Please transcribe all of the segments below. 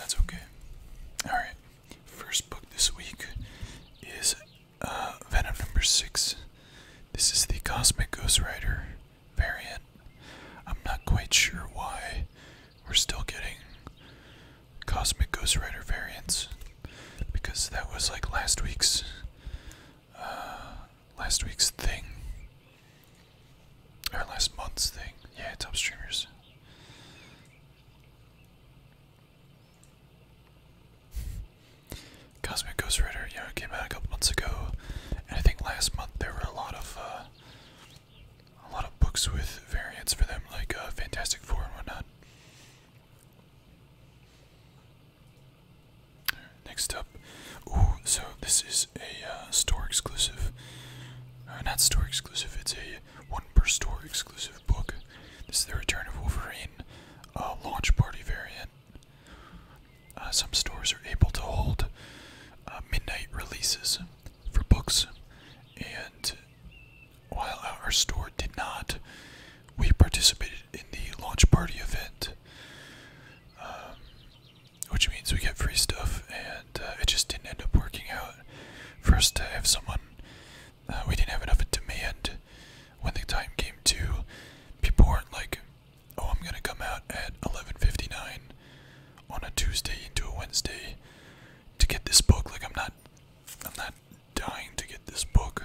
That's okay. Alright, first book this week is Venom number 6. This is the Cosmic Ghost Rider variant. I'm not quite sure why we're still getting Cosmic Ghost Rider variants, because that was like last week's thing, or last month's thing. Yeah, top streamers. Cosmic Ghost Rider, it came out a couple months ago, and I think last month there were a lot of books with variants for them, like Fantastic Four and whatnot. Next up, so this is a store exclusive. Not store exclusive, it's a one per store exclusive book. This is the Return of Wolverine launch party variant. Some stores are able to hold midnight releases for books, and while our store did not, we participated in the launch party event, which means we get free stuff, and it just didn't end up working out for us to have someone. We didn't have enough demand when the time came to. People weren't like, oh, I'm gonna come out at 11:59 on a Tuesday into a Wednesday to get this book. Like, I'm not dying to get this book.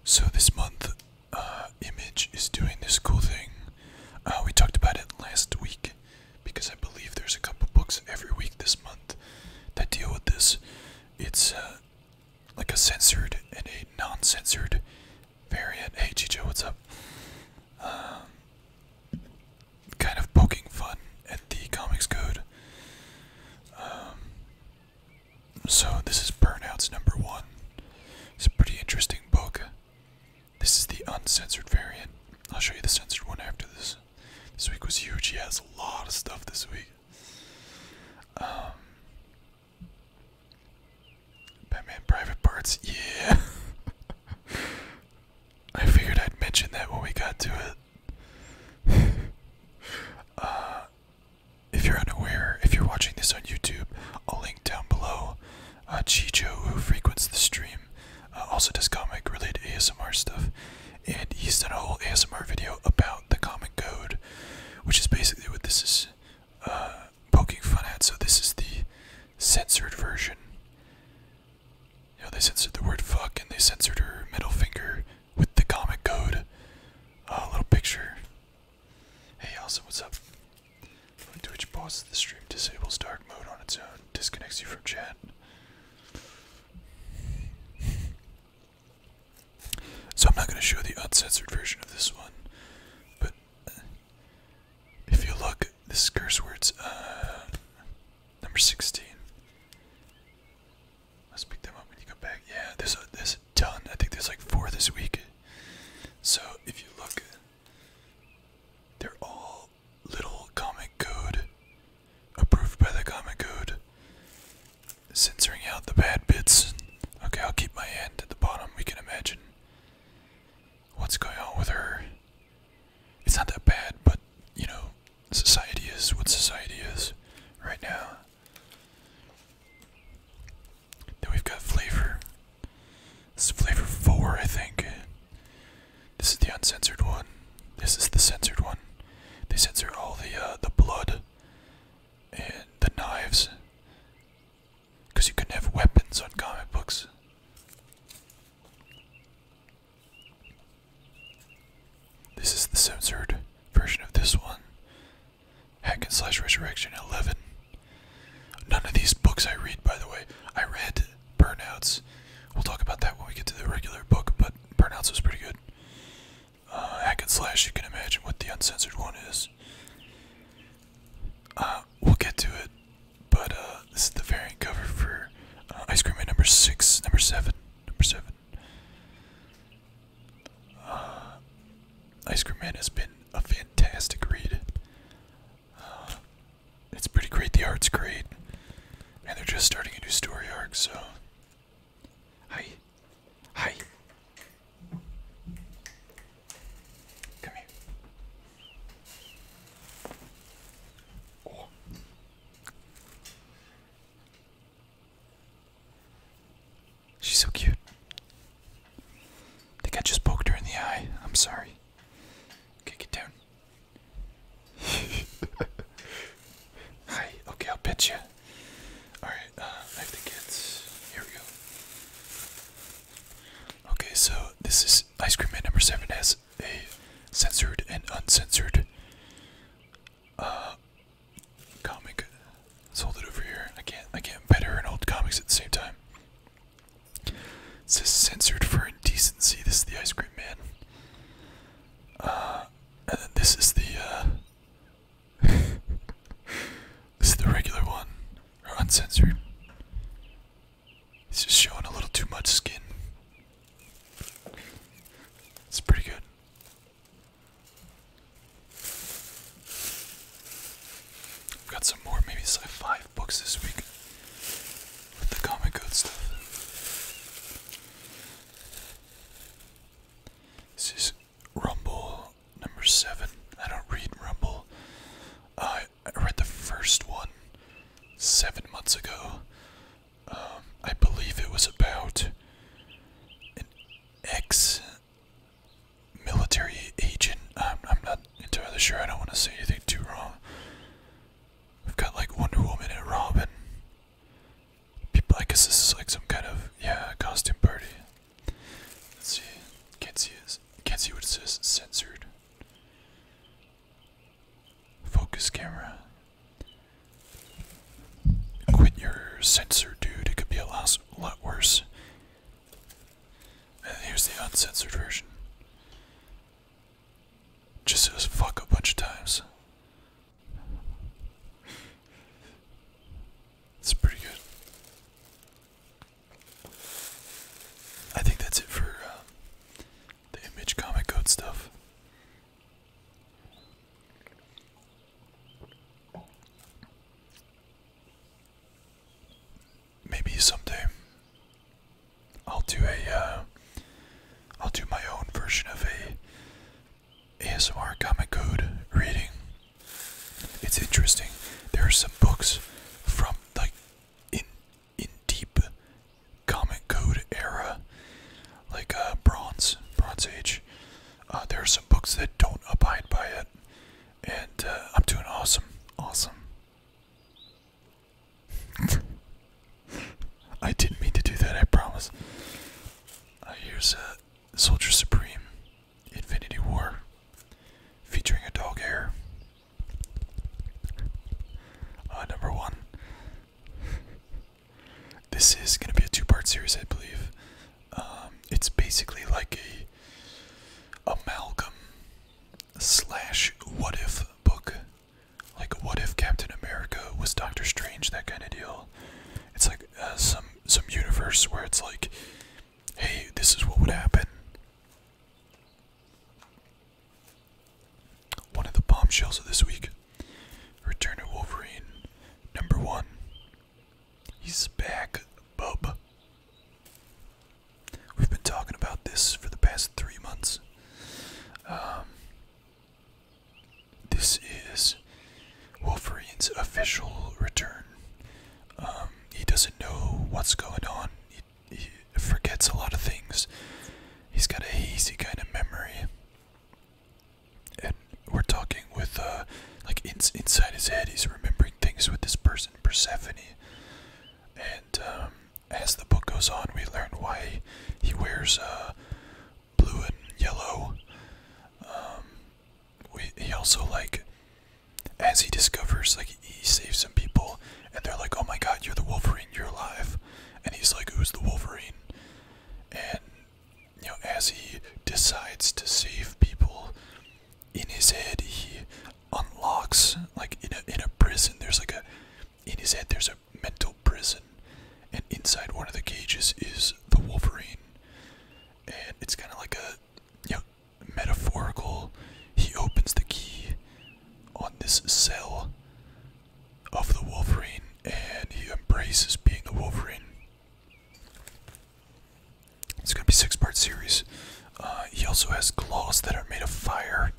So this month, Image is doing this cool thing. We talked about it last week, because I believe there's a couple books every week this month that deal with this. It's like a censored and a non-censored variant. Hey Chicho, what's up? Kind of poking fun at the Comics Code. So this is Burnouts number 1. It's a pretty interesting book. This is the uncensored variant. I'll show you the censored one after this. This week was huge. He has a lot of stuff this week. Batman Private Parts, yeah. I figured I'd mention that when we got to it. If you're unaware, if you're watching this on YouTube, I'll link down below. Chicho, who frequents the stream, also does comic-related ASMR stuff, and he's done a whole ASMR video about the comic code, which is basically what this is poking fun at. So this is the censored version. They censored the word fuck, and they censored her middle finger with the comic code. A little picture. Hey, Allison, what's up? When Twitch pauses the stream, disables dark mode on its own, disconnects you from chat. So I'm not going to show the uncensored version of this one, but if you look, this is curse words, number 16. Let's pick them up when you come back. Yeah, there's a ton. I think there's like 4 this week. So if you look, they're all little comic code, approved by the comic code, censoring out the bad bits. Okay, I'll keep my hand at the bottom. We can imagine what's going on with her. It's not that bad, but society is what society is right now. Then we've got Flavor. This is Flavor 4, I think. This is the uncensored one. This is the censored one. They censor all the blood and the knives, because you couldn't have weapons on comic books. This is the censored version of this one. Hack and Slash Resurrection 11. None of these books I read, by the way. I read Burnouts. We'll talk about that when we get to the regular book, but Burnouts was pretty good. Hack and Slash, you can imagine what the uncensored one is. We'll get to it, but this is the variant cover for Ice Cream Man number 6, number 7. Ice Cream Man has been a fantastic read. It's uncensored comic. Let's hold it over here. I can't better in old comics at the same time. It says censored for indecency. This is the Ice Cream Man. And then this is the this is the regular one, or uncensored. It's just showing a little too much skin. It's pretty good. I've got some more, maybe it's like 5 books this week with the comic code stuff. This is Rumble number 7. I don't read Rumble. I read the first one 7 months ago. I believe it was about an ex-military agent. I'm not entirely sure. I don't want to say anything too wrong. We've got like Wonder Woman and Robin. People, I guess this is like some kind of costume party. Let's see. Can't see what it says. Censored. Focus camera. Quit your censor, dude. It could be a lot worse. And here's the uncensored version. Just says fuck a bunch of times. It's pretty good. I think that's it for the Image comic code stuff. Maybe someday I'll do my own version of a ASMR comic code reading. It's interesting. There are some books from like in deep comic code era, like Bronze Age. There are some books that don't abide by it, and I'm doing awesome. I didn't mean to do that, I promise. Here's Soldier Supreme, Infinity War, featuring a dog hair. Number 1. This is going to be a 2-part series, I believe. It's basically like a amalgam / what if book. Like, what if Captain America was Doctor Strange, that kind of deal. It's like some universe where it's like, hey, this is what would happen. One of the bombshells of this week. Return of Wolverine, number 1. He's back, bub. We've been talking about this for the past 3 months. This is Wolverine's official return. He doesn't know what's going on. He forgets a lot of things. He's got a hazy kind of memory. And we're talking with, like, inside his head, he's remembering things with this person, Persephone. And, as the book goes on, we learn why he wears, blue and yellow. He also, like, as he discovers, like, he saves some people, and they're like, oh my god, you're the Wolverine, you're alive. And he's like, who's the Wolverine? And, you know, as he decides to save people, in his head, he unlocks, like, in a prison, there's like in his head, there's a mental prison, and inside one of the cages is the Wolverine. And it's kind of like a, you know, metaphorical, he opens the key on this cell of the Wolverine, and he embraces being the Wolverine. It's gonna be a 6-part series. He also has claws that are made of fire.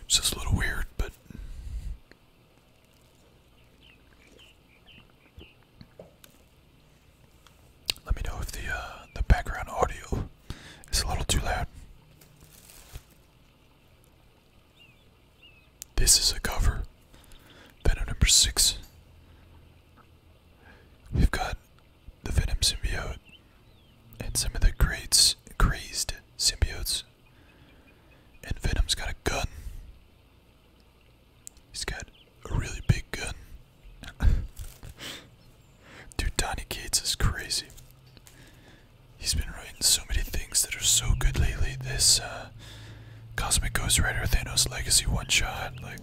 It's just a little weird, but let me know if the background audio is a little too loud. This is a cover. Venom number 6. We've got the Venom symbiote and some of the crazed symbiotes. Cosmic Ghost Rider Thanos Legacy one shot. Like,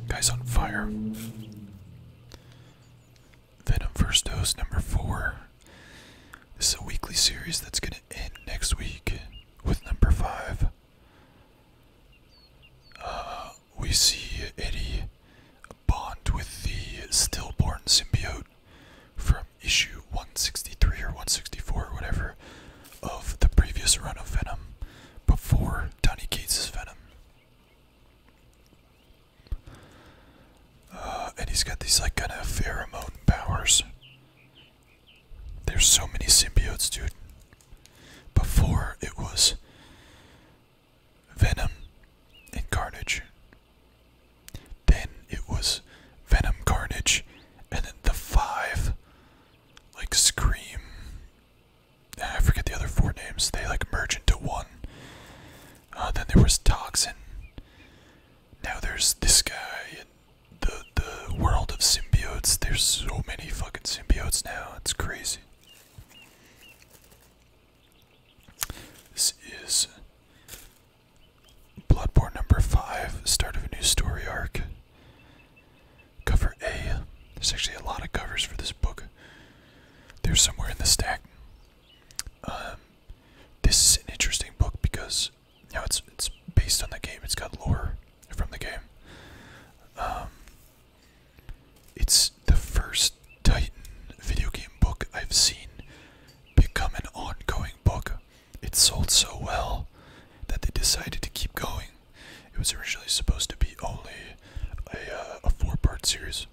guy's on fire. Venom First Dose number 4. This is a weekly series that's gonna end next week with number 5. We see Eddie bond with the stillborn symbiote from issue 163 or 164 or whatever of the previous run of Venom before Donny Cates' Venom. And he's got these like kind of pheromone powers. There's so many symbiotes, dude. Before it was Venom and Carnage. Then it was Venom, Carnage, and then the 5, like Scream. I forget the other 4 names. They like merge into one. Then there was Toxin. Now there's this guy and the world of symbiotes. There's so many fucking symbiotes now. It's crazy. This is Bloodborne number 5, start of a new story arc. Cover A. There's actually a lot of covers for this book. They're somewhere in the stack. This is an interesting book because, you know, it's based on the game. It's got lore from the game. It's the first Titan video game book I've seen become an ongoing book. It sold so well that they decided to keep going. It was originally supposed to be only a 4-part series.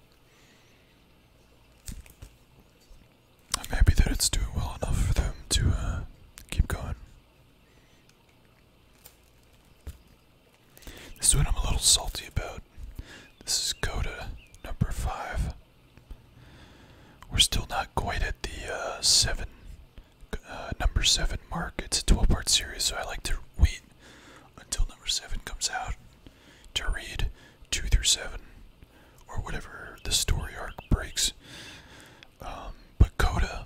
I'm happy that it's doing well enough for them to keep going. This is what I'm a little salty about. This is Coda number 5. We're still not quite at the number 7 mark. It's a 12-part series, so I like to wait until number 7 comes out to read 2 through 7, or whatever the story arc breaks. But Coda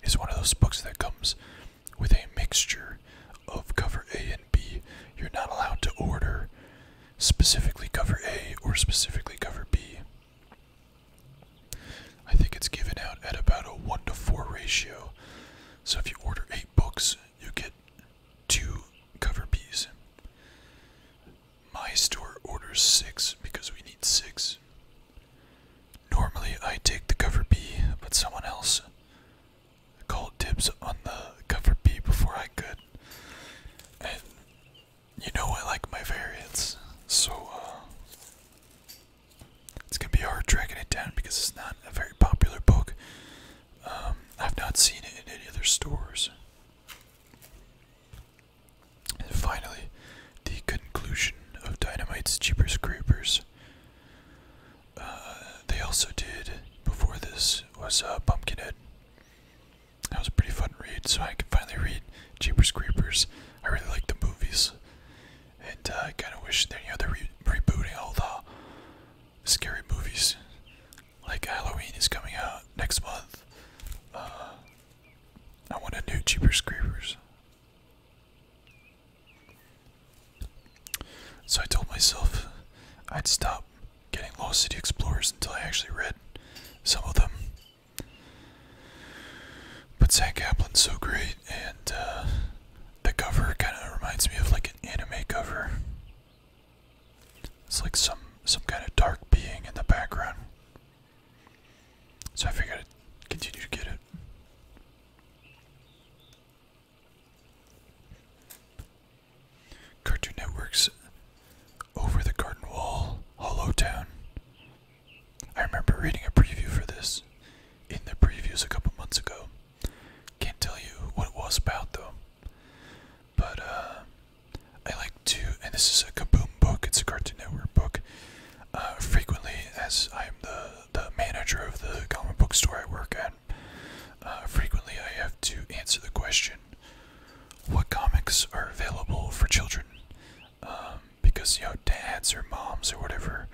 is one of those books that comes with a mixture of cover A and B. You're not allowed to order specifically cover A or specifically cover B. I think it's given out at about a 1-to-4 ratio. So if you order 8 books, you get 2 cover Bs. My store orders 6 because we need 6. Normally I take the cover B, but someone else called dibs on the cover B before I could. And you know I like my variants, so it's gonna be hard tracking it down because it's not a very popular book. I've not seen it in any other stores. And finally, the conclusion of Dynamite's Jeepers Creepers. They also did, before this, was Pumpkinhead. That was a pretty fun read, so I could finally read Jeepers Creepers. I really like the movies, and I kind of wish they're rebooting all the scary movies. Like Halloween is coming out next month. I want a new Jeepers Creepers. So I told myself I'd stop getting Lost City Explorers until I actually read some of them. But Sam Kaplan's so great, and the cover kind of reminds me of like an anime cover. It's like some kind of dark being in the background. So I figured I'd continue to get it. Cartoon Network's Over the Garden Wall, Hollow Town. I remember reading a preview for this in the previews a couple months ago. Can't tell you what it was about though. But I like to, and this is a Kaboom book, it's a Cartoon Network book. Frequently, as I'm the manager of the comic book store I work at, frequently I have to answer the question, what comics are available for children? Because, you know, dads or moms or whatever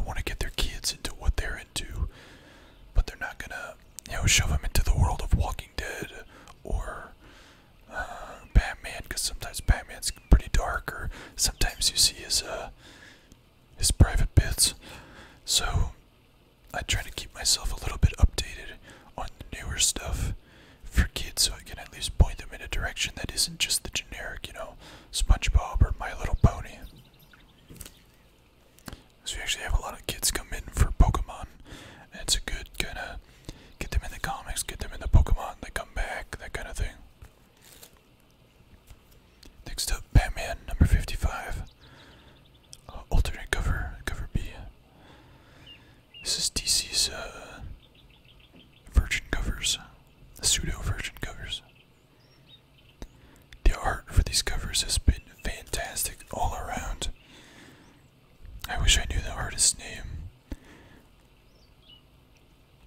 want to get their kids into what they're into, but they're not gonna, you know, shove them into the world of Walking Dead or Batman because sometimes Batman's pretty dark, or sometimes you see his private bits. So I try to keep myself a little bit updated on the newer stuff for kids, so I can at least point them in a direction that isn't just the generic, SpongeBob or My Little Pony. So we actually have a lot of kids come in for Pokemon, and it's a good kind of get them in the comics, get them in the Pokemon, they come back, that kind of thing. Next up, Batman number 55. Alternate cover, cover B. This is DC's virgin covers, pseudo virgin covers. The art for these covers has been fantastic all around. I wish I knew the artist's name.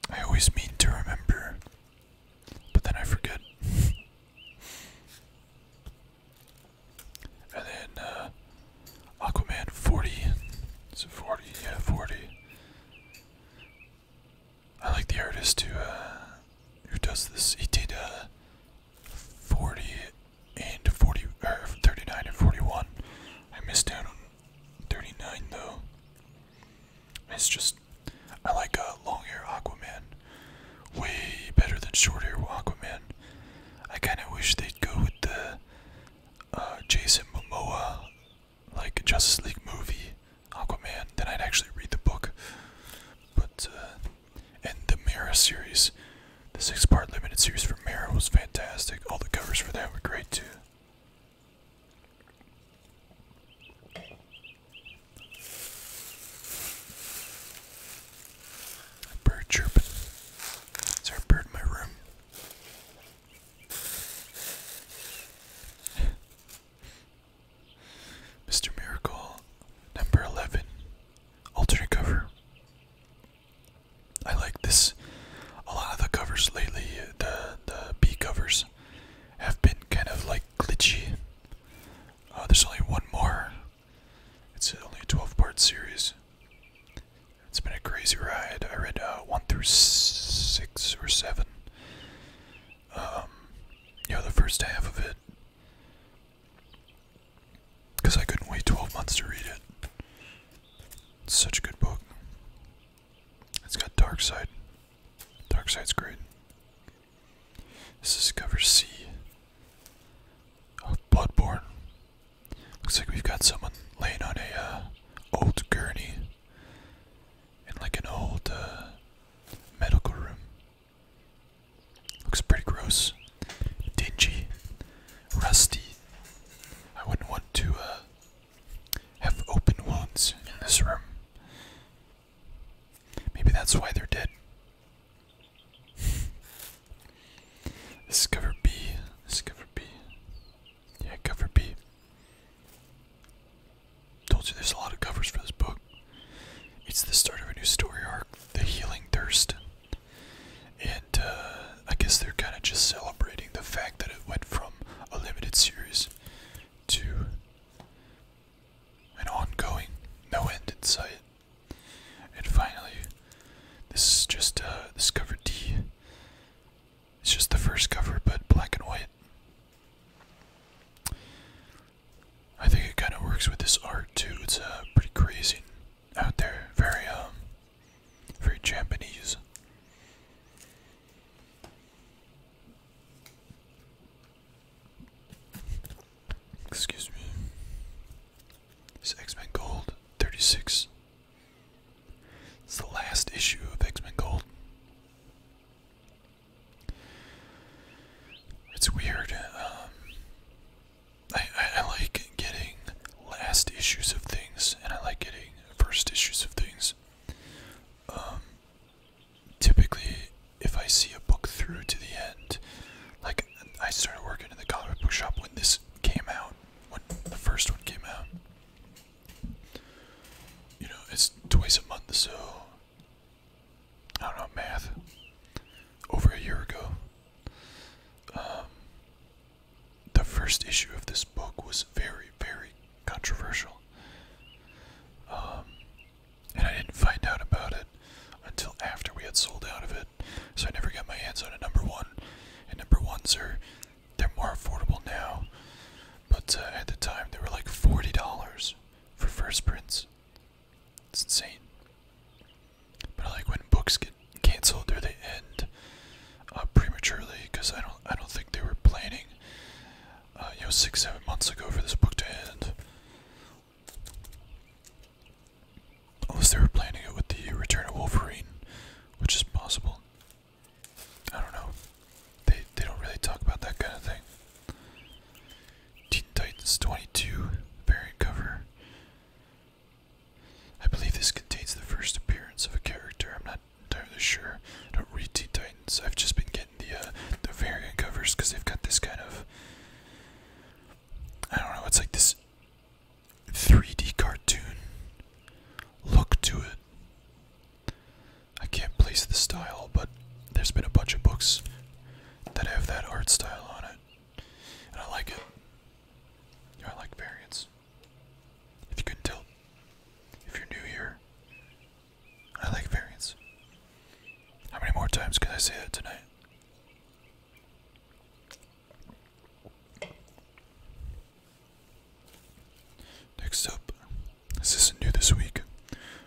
I always mean to remember, but then I forget. And then Aquaman 40. Is it 40? Yeah, 40. I like the artist who does this. He did 40 and 40, or 39 and 41. I missed out on 39 though. It's just, I like long hair Aquaman way better than short hair Aquaman. I kind of wish they'd go with the Jason Momoa, like Justice League movie Aquaman. Then I'd actually read the book. But and the Mera series, the 6-part limited series for Mera was fantastic. All the covers for that were great too. Bird chirping. Is there a bird in my room? Mr. Miracle, number 11. Alternate cover. I like this. A lot of the covers lately, the B covers, have been kind of like glitchy. There's only one more. It's only a 12-part series. It's been a crazy ride. I read 1 through 6 or 7. The first half of it, because I couldn't wait 12 months to read it. It's such a good book. It's got Darkseid. Darkseid's great. This is cover C of Bloodborne. Looks like we've got someone laying on a old gurney in like an old medical room. Looks pretty gross. Dingy. Rusty. I wouldn't want to have open wounds in this room. Maybe that's why they're dead. This is cover B. This is cover B. Yeah, cover B. Told you there's a lot of covers for this book. It's the start of a new story arc, The Healing Thirst. And I guess they're kind of just celebrating the fact that it went from a limited series to an ongoing, no end in sight. And finally, this is just this cover D. It's just the first cover, but black and white. I think it kind of works with this art too. It's pretty crazy out there, very very Japanese. Excuse me. This X-Men Gold 36. It's the last issue of X-Men Gold. It's weird. I like getting last issues of things, and I like getting first issues of things. Typically, if I see a book through to the end, like I started working in the comic book shop when this came out, when the first one came out. It's twice a month, so I don't know, math. Over a year ago. The first issue of this book was very, very controversial. And I didn't find out about it until after we had sold out of it. So I never got my hands on a number 1. And number 1s they're more affordable now. but at the time they were like $40 for first prints. It's insane. But like when books get canceled or they end prematurely, because I don't think they were planning, 6-7 months ago for this book to end. Unless they were planning it with the Return of Wolverine, which is possible. I don't know. They don't really talk about that kind of thing. Teen Titans 22 variant cover. I believe this contains the first appearance of a character. I'm not entirely sure. I don't read Teen Titans. I've just been getting the variant covers because they've got this kind of, I don't know, it's like this 3D cartoon look to it. I can't place the style, but there's been a bunch of books that have that art style on it, and I like it. I like variants. If you couldn't tell, if you're new here, I like variants. How many more times can I say that tonight? Next up, this isn't new this week,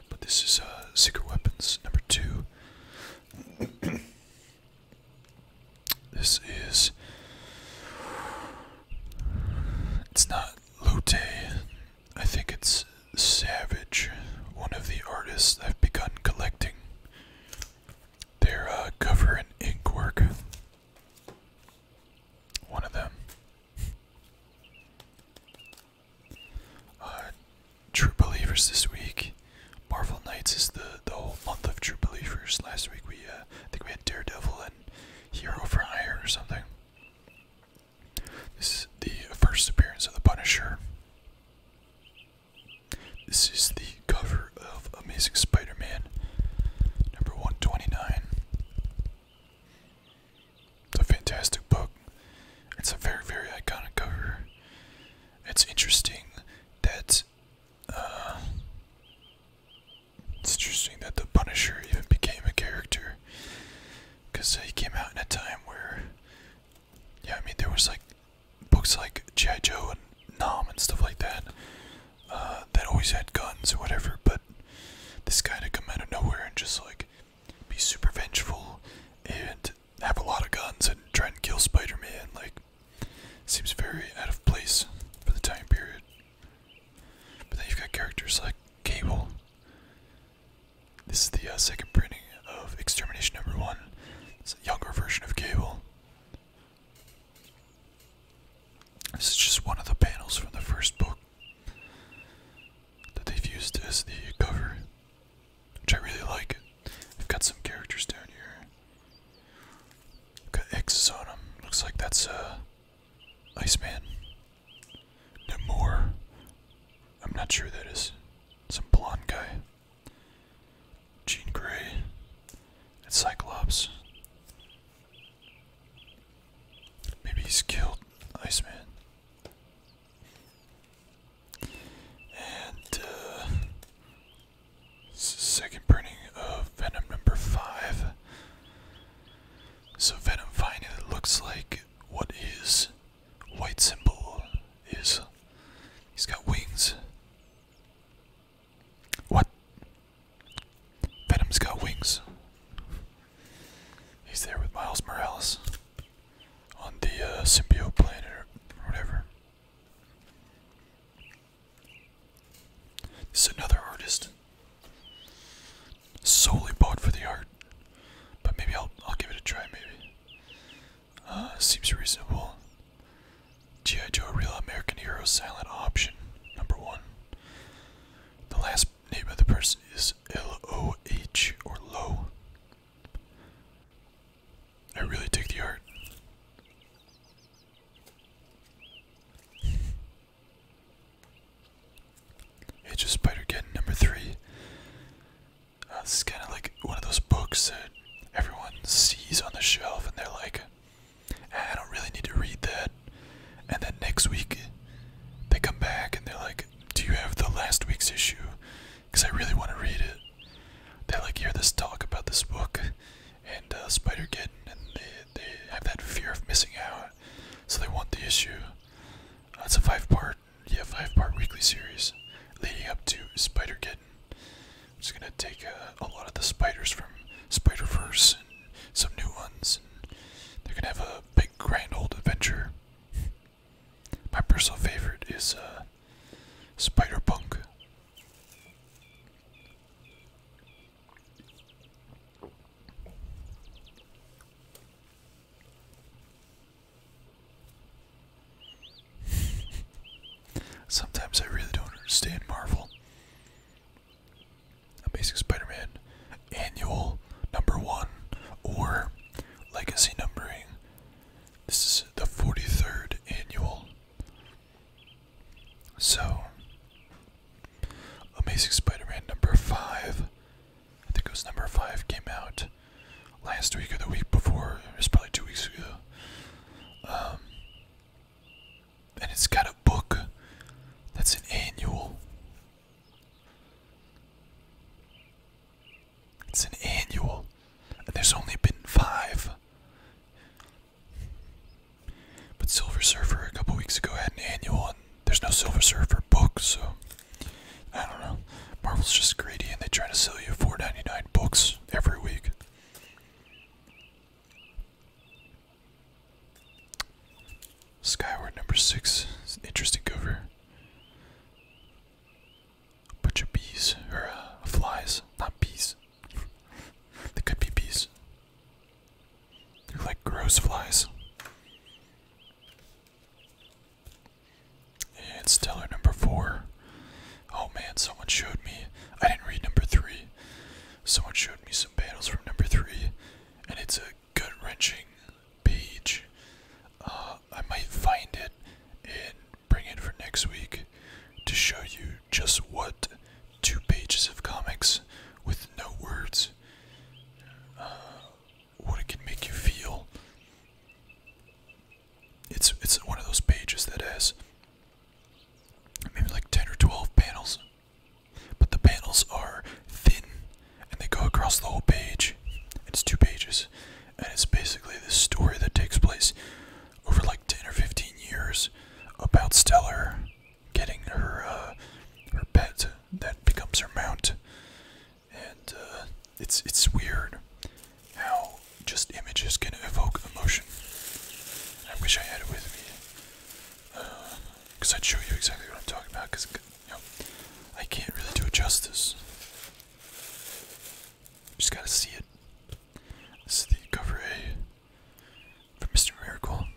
but this is Secret Weapons number 2. This is, it's not Lotte, I think it's Savage, one of the artists I've begun collecting their cover and ink work. One of them. True Believers this week. Marvel Knights is the whole month of True Believers. Last week I think we had Daredevil and Hero for Hire or something. This is the first appearance of the Punisher. This is the cover of Amazing Spider-Man number 129. It's a fantastic book. It's a very, very iconic cover. It's interesting that the Punisher even became a character, because he came out in a time where, there was like books like G.I. Joe and Nom and stuff like that that always had guns or whatever, but this guy to come out of nowhere and just like be super vengeful and have a lot of guns and try and kill Spider-Man, like, seems very out of place for the time period. But then you've got characters like Cable. This is the second printing of Extermination number 1. It's a younger version of Cable. This is just one of the panels from the first book that they've used as the cover, which I really like. They've got some characters down here. Got X's on them. Looks like that's Iceman. Namor. I'm not sure who that is. Some blonde guy. Jean Grey. And Cyclops. Maybe he's killed Iceman. And second printing of Venom number 5. So Venom finally looks like what his white symbol is. He's got wings. What? Venom's got wings. He's there with Miles Morales on the symbiote planet or whatever. This is another artist. Solely bought for the art, but maybe I'll give it a try. Maybe seems reasonable. G.I. Joe Real American Hero Silent Option number 1. The last name of the person is L-O-H or Low. I really dig the art. Age of Spider-Geddon number 3. This is kind of like one of those books that everyone sees on the shelf and they're like, I don't really need to read that. And then next week they come back and they're like, do you have the last week's issue? Because I really want to read it. They like hear this talk about this book and Spider-Geddon, and they have that fear of missing out, so they want the issue. That's a 5-part, yeah, 5-part weekly series leading up to Spider-Geddon. I'm just gonna take a lot of the spiders from Spider-Verse and some new ones. And they're gonna have a big grand old adventure. My personal favorite is Spider-Punk. Sometimes I really don't understand Marvel. Amazing Spider-Man Annual #1 or Legacy numbering. This is the 43rd annual. So, Amazing Spider-Man #5, I think it was #5, came out last week or the week before. It was probably 2 weeks ago. And it's got a book that's an annual. It's an annual. And there's only been 5. But Silver Surfer a couple weeks ago had an annual, and there's no Silver Surfer book, so I don't know. Marvel's just greedy and they try to sell you $4.99 books every week. Skyward #6 is an interesting cover. Bunch of bees, or flies, not bees. They could be bees. They're like gross flies. And Stellar #4. Oh man, someone showed me. I didn't read #3. Someone showed me some panels from #3, and it's a gut-wrenching page. I might find it and bring it for next week to show you just what 2 pages of comics with no words, what it can make you feel. It's one of those pages that has maybe like 10 or 12 panels, but the panels are thin and they go across the whole page. It's 2 pages, and it's basically this story that takes place over like 10 or 15 years about Stellar getting her pet that becomes her mount. And it's weird how just images can evoke emotion. I wish I had it with me, because I'd show you exactly what I'm talking about, because I can't really do it justice. Just gotta see it. This is the cover A for Mr. Miracle.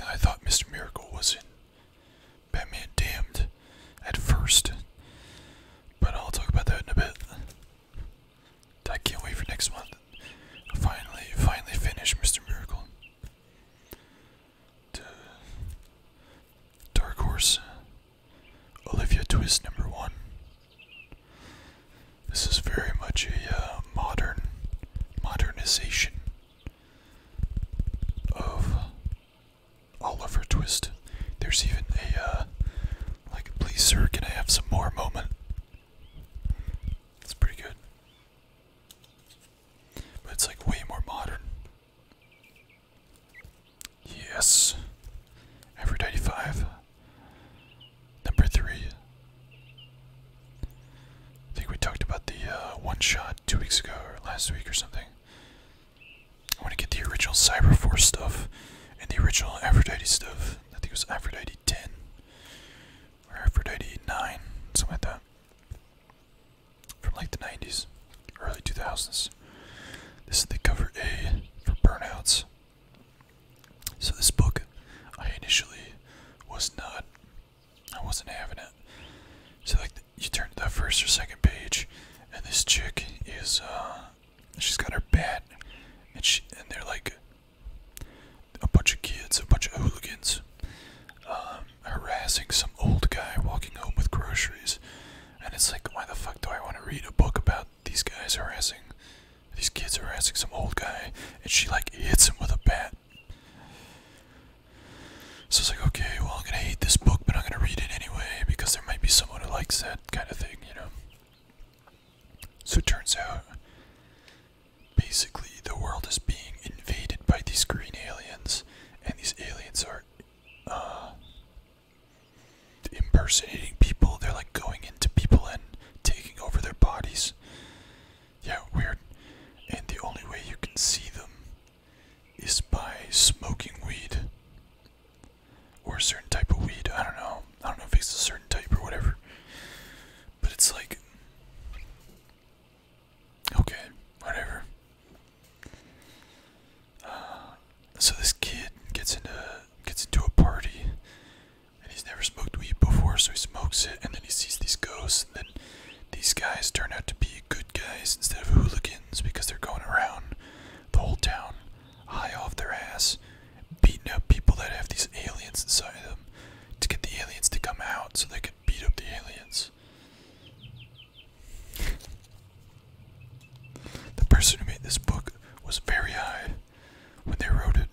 I thought Mr. Miracle was in Batman Damned at first, but I'll talk about that in a bit. I can't wait for next month. Finally finish Mr. Miracle. Dark Horse, Olivia Twist #1. This is very much a modernization of Oliver Twist. There's even a like, please sir, can I have some more moment? It's pretty good, but it's like way more modern. Yes, Aphrodite 5 #3. I think we talked about the one shot 2 weeks ago or last week or something. I want to get the original Cyberforce stuff and the original Aphrodite stuff. I think it was Aphrodite 10 or Aphrodite 9, something like that, from like the 90s, early 2000s. This is the cover A for Burnouts. So this book, I initially I wasn't having it. So like, you turn to the first or second page, and this chick is, she's got her bat, and they're like a bunch of kids, a bunch of hooligans, harassing some old guy walking home with groceries. And it's like, why the fuck do I want to read a book about these kids harassing some old guy? And she like hits him with a bat. So it's like, okay, well, I'm gonna hate this book, but I'm gonna read it anyway, because there might be someone who likes that kind of thing, you know? So it turns out, basically, the world is being invaded these green aliens, and these aliens are impersonating people. They're like going into people and taking over their bodies. Yeah, weird. And the only way you can see them is by smoking weed. Or a certain type of weed. I don't know. I don't know if it's a certain type or whatever. But it's like, okay, whatever. So this kid gets into a party, and he's never smoked weed before, so he smokes it, and then he sees these ghosts, and then these guys turn out to be good guys instead of hooligans because they're going around the whole town high off their ass, beating up people that have these aliens inside them to get the aliens to come out so they could beat up the aliens. The person who made this book was very high when they wrote it.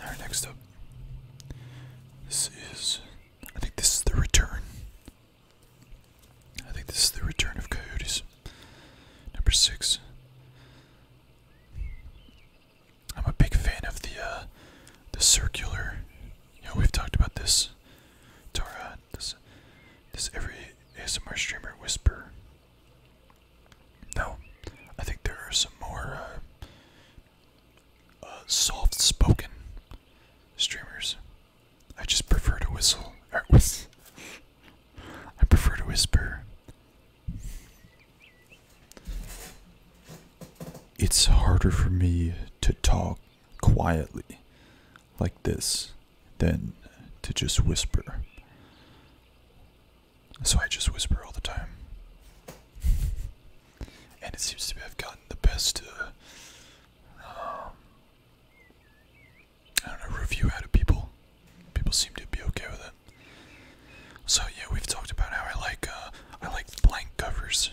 Alright, next up. I think this is the return. I think this is the return of coyotes. Number 6. I'm a big fan of the circular. You know, we've talked about this. Tara, does every ASMR streamer whisper? No, I think there are some more soft-spoken streamers. I just prefer to whistle. I prefer to whisper. It's harder for me to talk quietly like this than to just whisper. So I just whisper all the time. And it seems to have gotten the best I don't know, review out of people. People seem to be okay with it. So yeah, we've talked about how I like blank covers.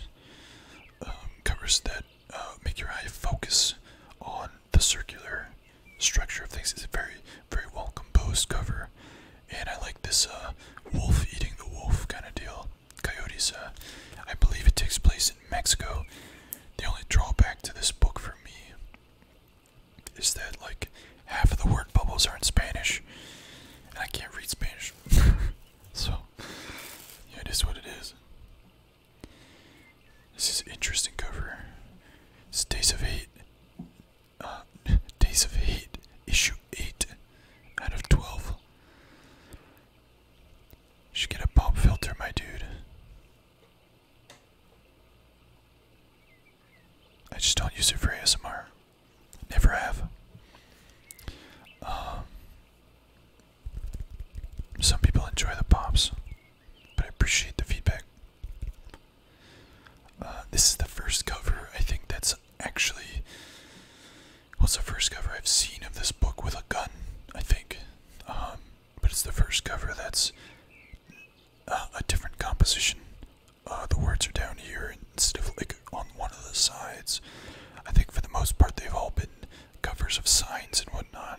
Covers that make your eye focus on the circular structure of things. It's a very, very well composed cover. And I like this wolf eating the wolf kind of deal. Coyotes, I believe it takes place in Mexico. The only drawback to this book for me is that like half of the word bubbles are in Spanish, and I can't read Spanish. So, yeah, it is what it is. This is an interesting cover. It's Days of Hate. Days of Hate, issue 8 out of 12. You should get a pop filter, my dude. I just don't use it for ASMR. Never have. Some people enjoy the pops, but I appreciate the feedback. This is the first cover, I think that's actually, what's the first cover I've seen of this book with a gun, I think. But it's the first cover that's a different composition. The words are down here instead of like on one of the sides. I think for the most part they've all been covers of signs and whatnot.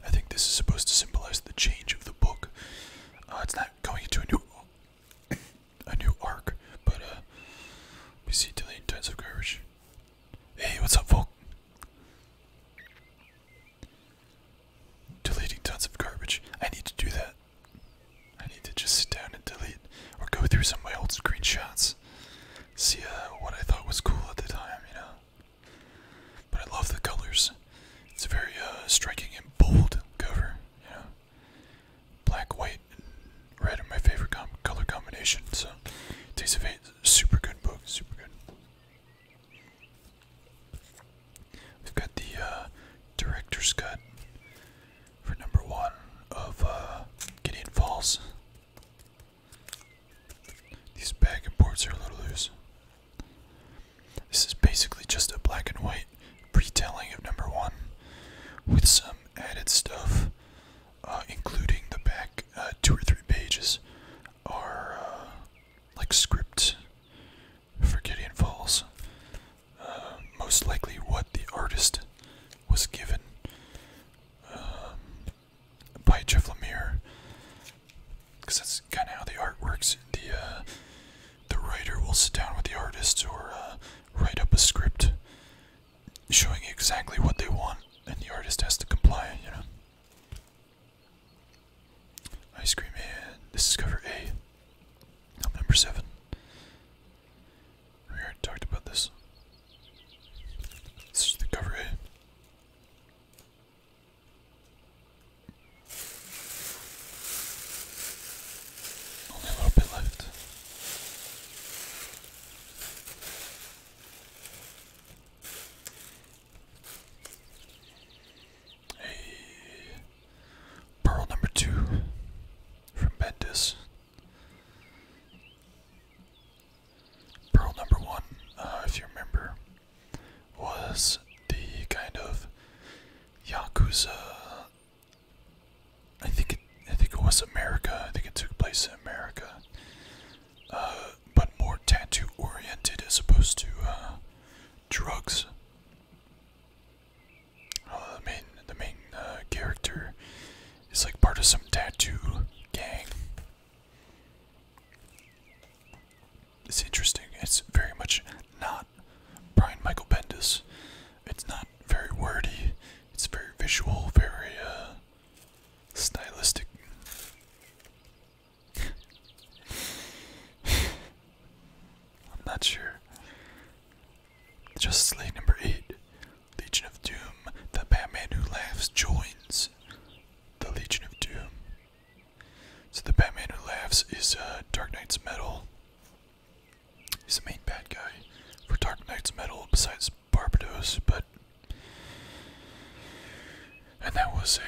I think this is supposed to symbolize the change of the book. It's not going into a new arc, but we see deleting tons of garbage. Hey, what's up, folk? Deleting tons of garbage. I need to do that. I need to just sit down and delete, or go through some of my old screenshots, see what I thought was cool at the time, you know. But I love the colors. It's a very striking and bold cover, you know. Black, white, and red are my favorite color combination. So, Days of Hate, super good book, super good. We've got the director's cut for number 1 of Gideon Falls. These bag and boards are a little loose. This is basically just a black and white retelling of number 1 with some added stuff, including the back 2 or 3 pages are like script for Gideon Falls. Most likely what the artist was given by Jeff Lemire, because that's kind of how the art works in sit down with the artist or write up a script showing exactly what they want, and the artist has to comply, you know. Ice Cream Man. This is cover A. Number 7. We already talked about this. This is the cover A. Only a little bit left. Pearl number 2 from Bendis. Pearl number 1, if you remember, was the kind of Yakuza. I think it was America. I think it took place in America, but more tattoo oriented as opposed to drugs. The main character is like part of some tattoo gang. It's interesting. It's very much not Brian Michael Bendis. It's not very wordy. It's very visual, very stylistic. I'm not sure. Justice League number 8. Legion of Doom. The Batman Who Laughs joins the Legion of Doom. So the Batman Who Laughs is Dark Knight's Metal. He's the main bad guy for Dark Knight's Metal besides Barbados, and that was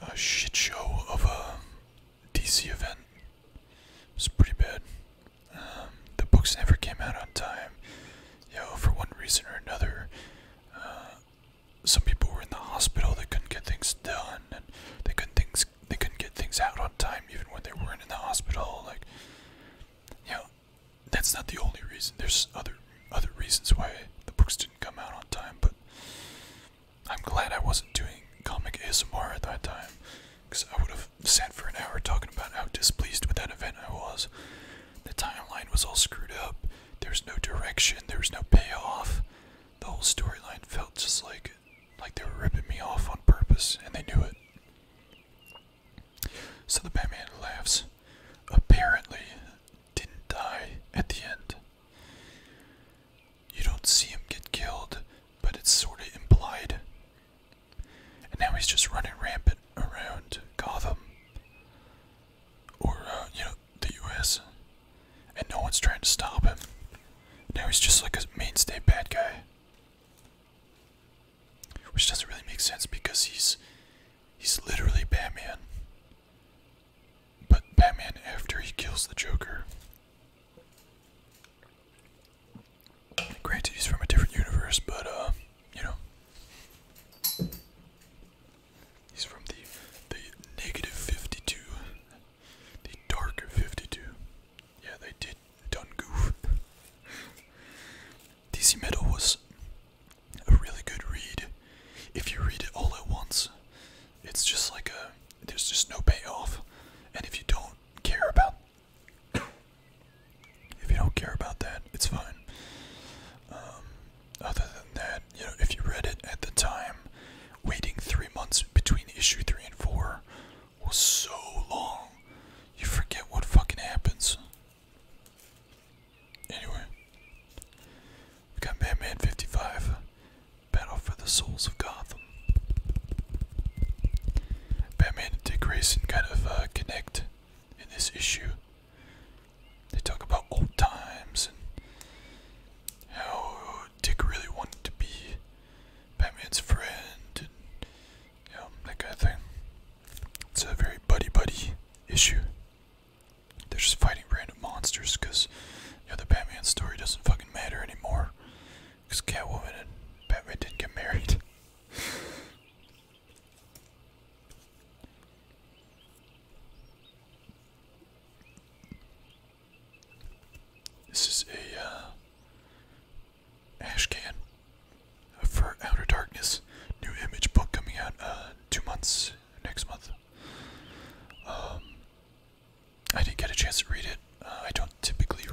a shit show of a DC event. It was pretty bad. The books never came out on time. You know, for one reason or another. Some people were in the hospital. They couldn't get things done, and they couldn't get things out on time, even when they weren't in the hospital. Like, you know, that's not the only reason. There's other reasons why the books didn't come out on time, but I'm glad I wasn't doing comic ASMR at that time, because I would have sat for an hour talking about how displeased with that event I was. The timeline was all screwed up. There was no direction. There was no payoff. The whole storyline felt just like they were ripping me off on purpose, and they knew it. So the Batman Who Laughs apparently didn't die at the end. You don't see him get killed, but it's sort of implied. And now he's just running rampant around Gotham, or, the US, and no one's trying to stop him. Now he's just like a mainstay bad guy. Which doesn't really make sense because he's literally Batman. But Batman after he kills the Joker. Granted, he's from a different universe, but, he's from the negative 52. The darker 52. Yeah, they done goof. DC Metal was a really good read. If you read it all at once, it's just like there's just no payoff. And if you don't care about that, it's fine. Other than that, if you read it at the time, waiting 3 months between issue 3 and 4 was so long, you forget what fucking happens. Anyway, we got Batman 55, Battle for the Souls of Gotham. Batman and Dick Grayson kind of connect in this issue. They talk about old times and how Dick really wanted to be Batman's friend and, that kind of thing. It's a very buddy-buddy issue. They're just fighting random monsters because, the Batman story doesn't fucking matter anymore. Because Catwoman and Batman didn't get married. This is a Ashcan for Outer Darkness new Image book coming out 2 months next month. I didn't get a chance to read it. I don't typically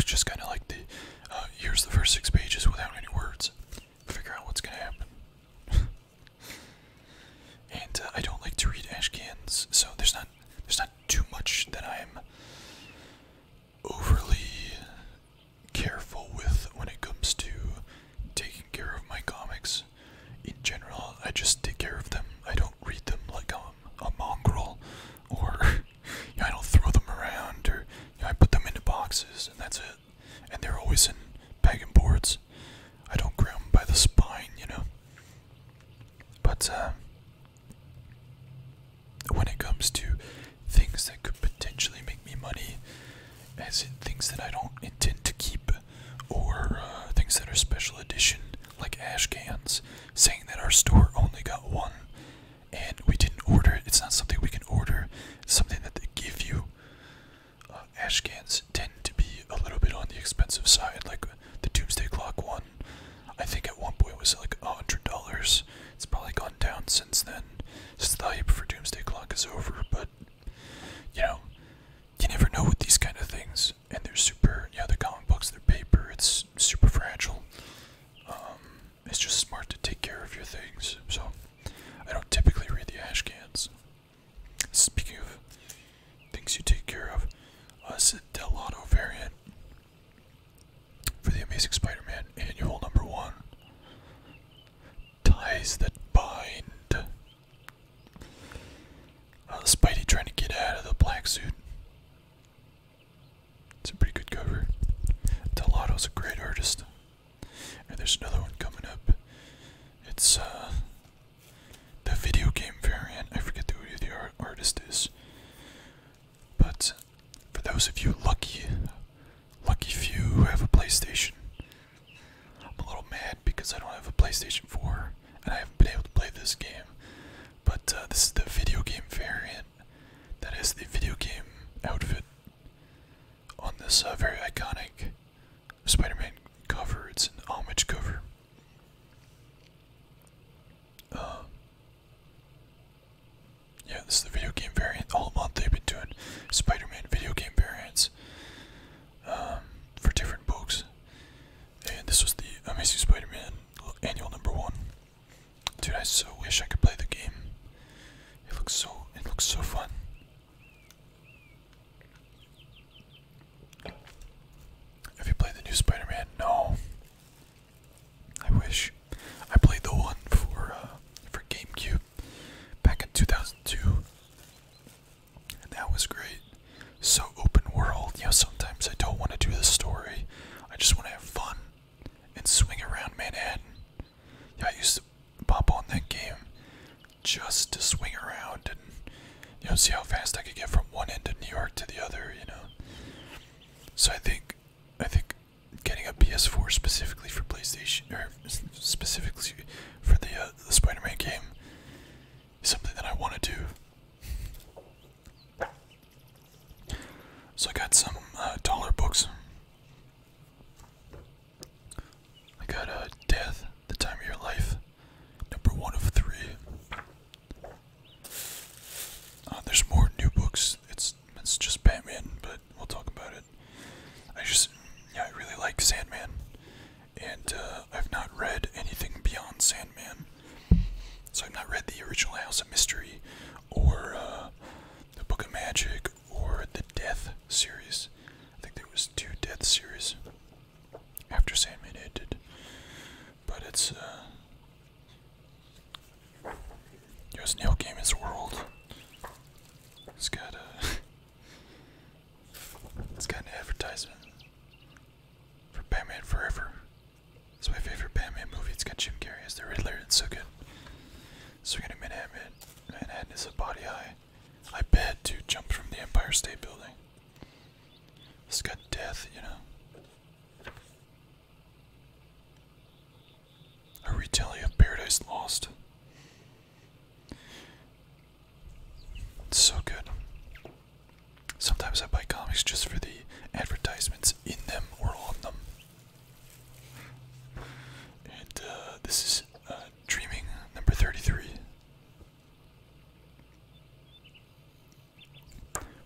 just kind of like the here's the first 6 pages without any words. Figure out what's gonna happen. And I don't like to read Ashcans, so there's not too much that I'm overly careful with when it comes to taking care of my comics. In general, I just take care of them. I don't read them like I'm a mongrel, or I don't throw them around, or I put them into boxes and that's it. And they're always in bag and boards. I don't grab them by the spine, But when it comes to things that could potentially make me money, as in things that I don't intend to keep, or things that are special edition, like Ashcans, saying that our store only got one, and we didn't order it. It's not something we can order. It's something that they give you. Ashcans tend to be a little bit on the expensive side, like the Doomsday Clock one. I think at one point was like $100. It's probably gone down since then, since the hype for Doomsday Clock is over, but, you never know with these kind of things, and they're super, the comic books, they're paper, it's super fragile. It's just smart to take care of your things, so I don't typically read the Ashcans. Speaking of things you take care of, it's a Delato variant for the Amazing Spider-Man Annual #1. Ties that bind. Spidey trying to get out of the black suit. It's a pretty good cover. Delato's a great artist. And there's another one coming up. It's the video game variant. I forget who the artist is. But for those of you lucky few who have a PlayStation, I'm a little mad because I don't have a PlayStation 4 and I haven't been able to play this game. But this is the video game variant that is the video game outfit on this very iconic Spider-Man cover. It's an homage cover. Yeah, this is the video game variant. All month they've been doing Spider-Man video game variants for different books. And this was the Amazing Spider-Man Annual #1. Dude, I so wish I could play the game. It looks so fun. Have you played the new Spider-Man? No. I wish. I played the one for GameCube back in 2002. And that was great. So open world. Sometimes I don't want to do the story. I just want to have fun and swing around Manhattan. Yeah, I used to pop on that game just to swing around and see how fast I could get from one end of New York to the other, So I think getting a PS4 specifically for PlayStation, or specifically for the Spider-Man game, is something that I want to do. So I got some dollar books. I got Death, The Time of Your Life, #1 of 3. There's more new books. It's just Batman, but we'll talk about it. I really like Sandman, and I've not read anything beyond Sandman. So I've not read the original House of Mystery, or the Book of Magic, or the Death series. I think there was 2 Death series after Sandman ended. But it's Neil Gaiman's world. It's got an advertisement for Batman Forever. It's my favorite Batman movie. It's got Jim Carrey as the Riddler. It's so good. Swinging in Manhattan. Manhattan is a body high. I bet to jump from the Empire State Building. It's got Death, A retelling of Paradise Lost. It's so good. Sometimes I buy comics just for the advertisements in them or on them. And this is Dreaming #33.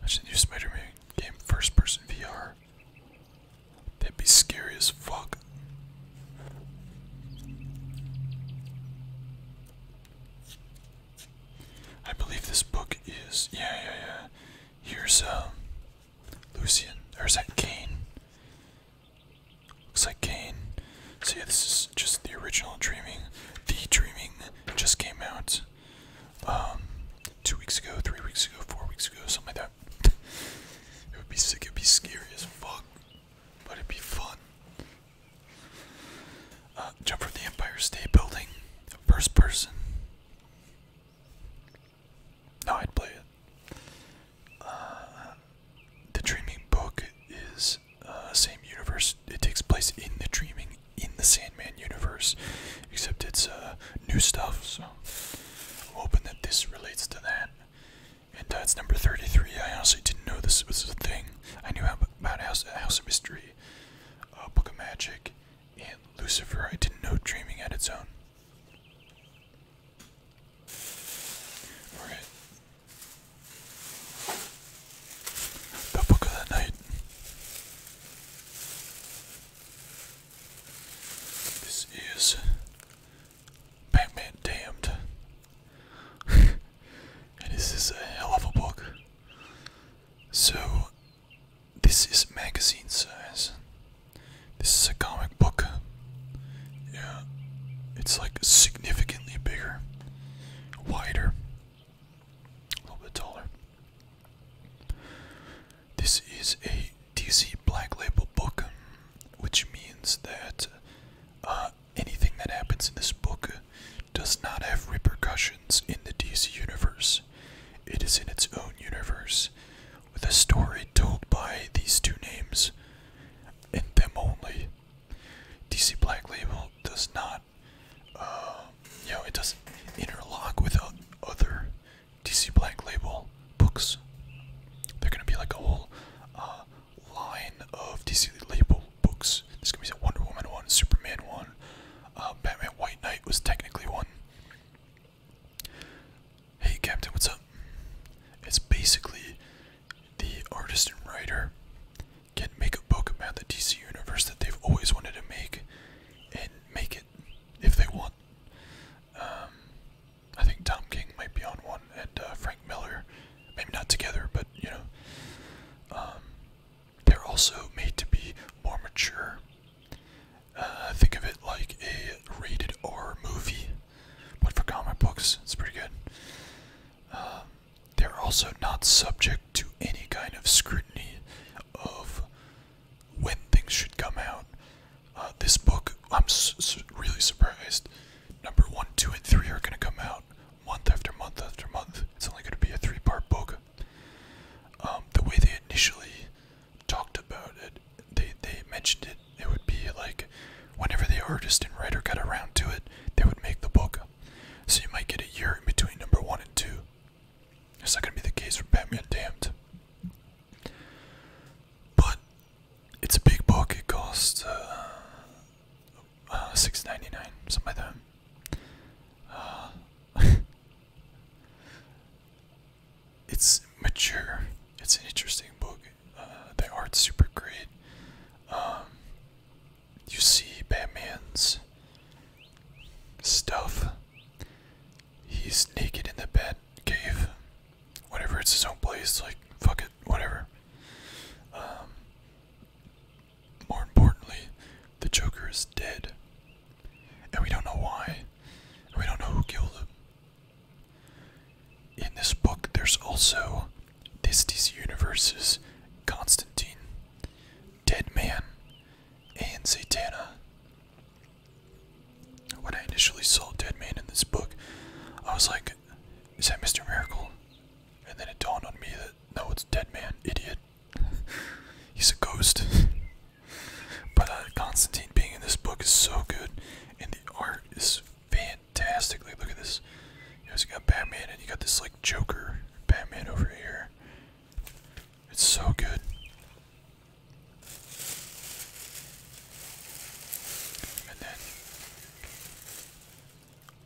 Watch the new Spider-Man game, first-person VR. is, yeah. Here's, Lucian, or is that Kane? Looks like Kane. So yeah, this is just the original Dreaming. The Dreaming just came out, 2 weeks ago, 3 weeks ago, 4 weeks ago, something like that. It would be sick, it'd be scary as fuck, but it'd be fun. Jump from the Empire State Building, first person. No, I'd play it. The Dreaming book is same universe. It takes place in the Dreaming, in the Sandman universe, except it's new stuff. So I'm hoping that this relates to that. And it's number 33. I honestly didn't know this was a thing. I knew about House of Mystery, Book of Magic, and Lucifer. I didn't know Dreaming had its own. Alright. The Book of the Night. This is Batman Damned. And this is a hell of a book. So, this is magazine size. This is a comic book. Yeah, it's like significantly bigger, wider, a little bit taller. This is a DC Black Label book, which means that anything that happens in this book does not have repercussions in the DC universe. It is in its own universe, with a story told by these two names, and them only. DC Black Label does not, it doesn't interlock with other DC Black Label books. They're gonna be like a whole line of DC Label books. There's gonna be a Wonder Woman one, Superman one, Batman White Knight was technically one. Hey Captain, what's up? It's basically the artist and writer can make a book about the DC universe that they've always wanted to make, and make it if they want. I think Tom King might be on one, and Frank Miller, maybe not together, but you know, they're also made to be more mature. Think of it like a rated R movie, but for comic books. It's pretty good. They're also not subject to any kind of scrutiny of when things should come out. This book, I'm really surprised. Number 1, 2, and 3 are going to come out month after month after month. It's only going to be a 3-part book. The way they initially talked about it, they mentioned it would be like whenever the artist and writer got around to it, they would make the book. So you might get a year in between number 1 and 2. It's not going to be the case for Batman Damned. But it's a big book. It costs $6.99, something like that. It's mature. It's an interesting book. The art's super great. You see Batman's stuff. He's naked in the bat cave. Whatever, it's his own place. Like, fuck it, whatever. More importantly, the Joker is dead. And we don't know why. And we don't know who killed him. In this book, there's also this DC Universe's Constantine, Deadman, and Zatanna. When I initially saw Deadman in this book, I was like, is that Mr. Miracle? And then it dawned on me that, no, it's Deadman, idiot. He's a ghost. But Constantine being in this book is so good, and the art is fantastic. Like, look at this. You got Batman, and you got this, like, Joker Batman over here. It's so good. And then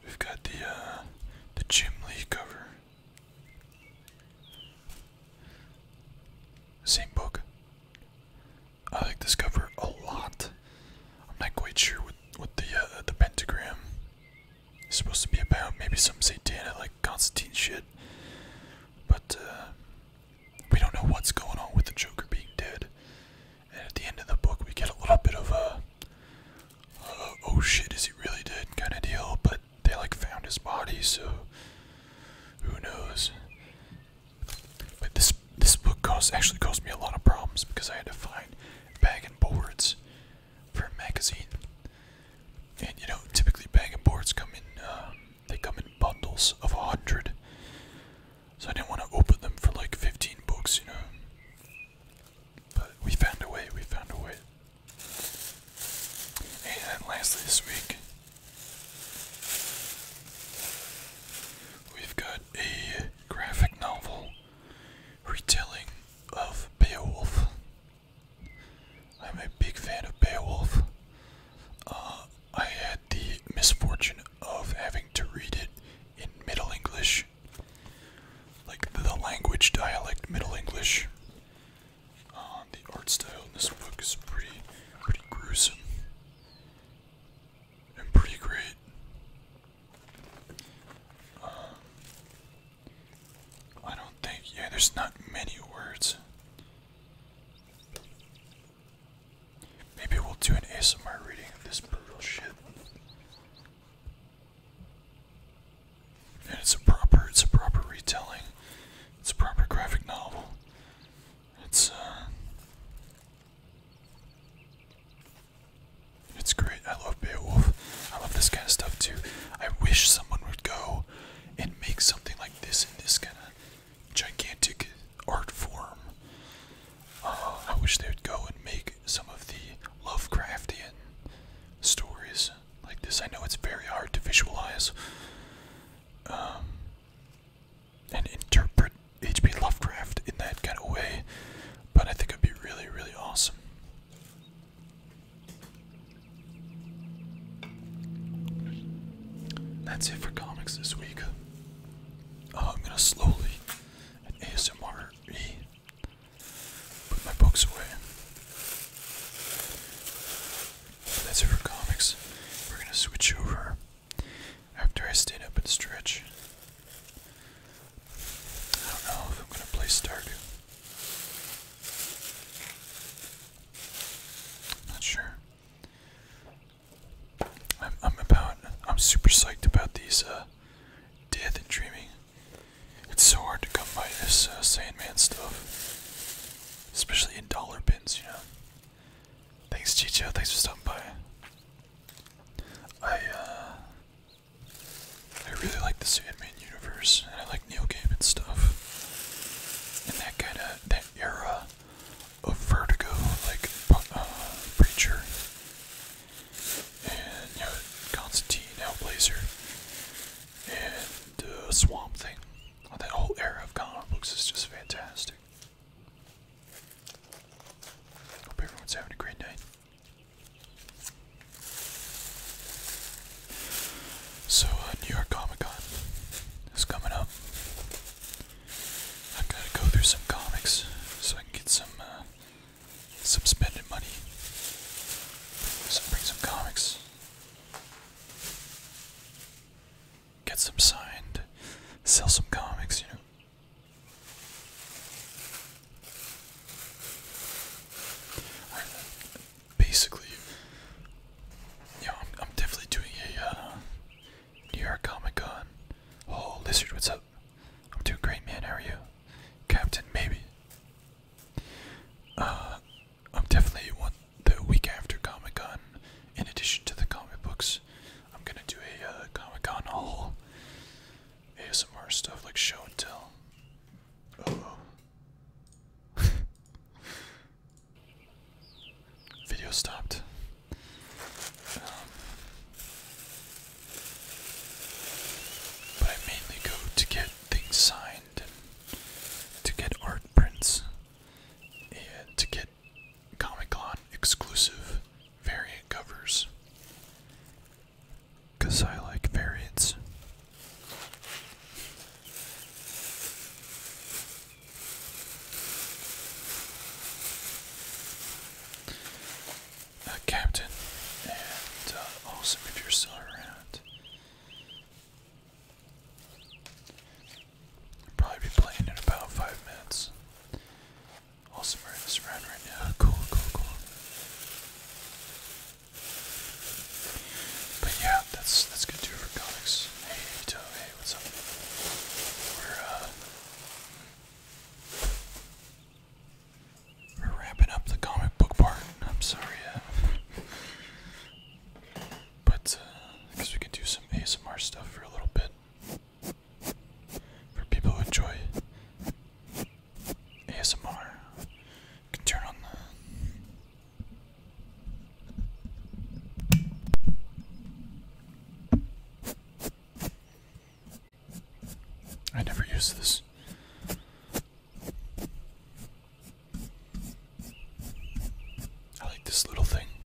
we've got the Jim Lee cover. Same book. lastly this week, we've got a graphic novel retelling of Beowulf. I'm a big fan of Beowulf. I had the misfortune of having to read it in Middle English, like the language dialect Middle English. The art style in this book is pretty gruesome and pretty great. I don't think, yeah, there's not many words. Maybe we'll do an ASMR reading of this brutal shit. And it's a proper retelling. It's a proper graphic novel. It's great. I love Beowulf. I love this kind of stuff too. I wish someone would go and make something like this in this kind of gigantic art form. I wish they would go and make some of the Lovecraftian stories like this. I know it's very hard to visualize and interpret H.P. Lovecraft in that kind of way, but I think it'd be really awesome. That's it for comics this week. I'm gonna slowly, at ASMR, put my books away. That's it for comics. We're gonna switch over after I stand up and stretch. I don't know if I'm gonna play Stardew. Not sure. I'm super psyched about these Death and Dreaming. It's so hard to come by this Sandman stuff, especially in dollar bins, you know. Thanks, Chicho. Thanks for stopping by. I really like the Sandman universe, and I like Neil Gaiman stuff. And that era of Vertigo, like Preacher, and you know, Constantine, Hellblazer, and Swamp Thing. That whole era of comic books is just fantastic. Hope everyone's having a great night. So, New York Comic Con is coming up. I've got to go through some comics so I can get some spending money. So bring some comics. Get some signed. Sell some comics, you know. Basically, you know, I'm definitely doing a New York Comic Con. Oh, Lizard, what's up? I'm doing great, man. How are you? Captain, maybe. I'm definitely the week after Comic Con. In addition to the comic books, I'm gonna do a Comic Con haul. ASMR stuff like show and tell. Video stopped. But I mainly go to get things signed and to get art prints and to get Comic-Con exclusive variant covers. 'Cause I like variants. Captain, and awesome if you're still around. I'll probably be playing in about 5 minutes. Awesome, we're in this round right now. Cool. But yeah, that's gonna do it for comics. Hey, Ito, hey, what's up? We're wrapping up the comic book part. I'm sorry, but I guess we can do some ASMR stuff for a little bit. For people who enjoy ASMR, you can turn on the I never use this.